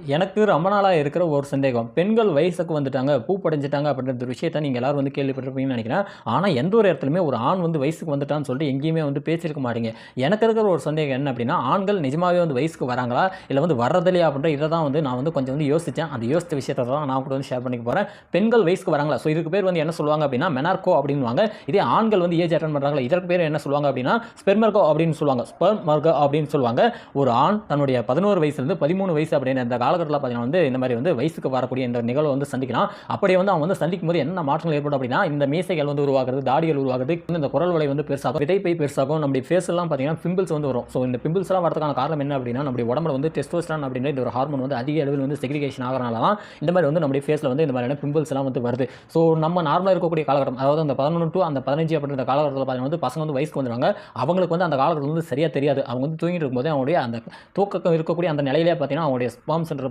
எனக்கு ரொம்ப நாளாக இருக்கிற ஒரு சந்தேகம். பெண்கள் வயசுக்கு வந்துட்டாங்க, பூப்படைஞ்சுட்டாங்க அப்படின்ற ஒரு விஷயத்த நீங்க எல்லாரும் வந்து கேள்விப்பட்டிருப்பீங்கன்னு நெனைக்கிறேன். ஆனா, எந்த ஒரு இடத்துலயுமே ஒரு ஆண் வந்து வயசுக்கு வந்துட்டான்னு சொல்லிட்டு எங்கேயுமே வந்து பேசியிருக்க மாட்டீங்க. எனக்கு இருக்கிற ஒரு சந்தேகம் என்ன அப்படின்னா, ஆண்கள் நிஜமாவே வந்து வயசுக்கு வராங்களா? இல்ல வந்து வர்றதில்லையா? அப்படின்ற இத தான் வந்து நான் வந்து கொஞ்சம் வந்து யோசிச்சேன். அந்த யோசிச்ச விஷயத்த தான் நான் கூட வந்து ஷேர் பண்ணிக்க போறேன். பெண்கள் வயசுக்கு வராங்களா? ஸோ இதுக்கு பேர் வந்து என்ன சொல்லுவாங்க அப்படின்னா, மெனார்கோ அப்படின்னுவாங்க. இதே ஆண்கள் வந்து ஏஜ் அட்டெண்ட் பண்றாங்களா? இதற்கு பேர் என்ன சொல்லுவாங்க அப்படின்னா, ஸ்பெர்மர்கோ அப்படின்னு சொல்லுவாங்க. ஸ்பெர்மர்கோ அப்படின்னு சொல்லுவாங்க. ஒரு ஆண் தன்னுடைய 11 வயசுலேருந்து 13 வயசு அப்படின்ற இந்த காலகட்டத்தில் பார்த்தீங்கன்னா வந்து இந்த மாதிரி வந்து வயசுக்கு வரக்கூடிய இந்த நிகழ்வை வந்து சந்திக்கலாம். அப்படியே வந்து அவன் வந்து சந்திக்கும் போது என்ன மாற்றங்கள் ஏற்படும் அப்படின்னா, இந்த மீசைகள் வந்து உருவாகிறது, தாடிகள் உருவாகிறது, இந்த குரல் வலை வந்து பெருசாகும், விதைப்பை பெருசாகும், நம்முடைய ஃபேஸ் எல்லாம் பார்த்தீங்கன்னா பிம்பிள்ஸ் வந்து வரும். ஸோ இந்த பிம்பிள்ஸ் எல்லாம் வரதுக்கான காரணம் என்ன அப்படின்னா, நம்முடைய உடம்புல வந்து டெஸ்டோஸ்டரான் அப்படின்ற இந்த ஒரு ஹார்மோன் வந்து அதிக அளவில் வந்து செக்ரிகேஷன் ஆகிறனால தான் இந்த மாதிரி வந்து நம்முடைய ஃபேஸில் வந்து இந்த மாதிரியான பிம்பிள்ஸ் எல்லாம் வந்து வருது. ஸோ நம்ம நார்மலாக இருக்கக்கூடிய காலகட்டம், அதாவது அந்த 11 டு அந்த 15 அப்படின்ற காலகட்டத்தில் பார்த்தீங்கன்னா வந்து பசங்க வந்து வயசுக்கு வந்துடுவாங்க. அவங்களுக்கு வந்து அந்த காலகட்டத்தில் வந்து சரியா தெரியாது. அவங்க வந்து தூங்கிட்டு இருக்கும்போது அவங்களுடைய அந்த தூக்கம் இருக்கக்கூடிய அந்த நிலையிலே பார்த்தீங்கன்னா அவங்களுடைய ஸ்பெர்ம்ஸ்ன்ற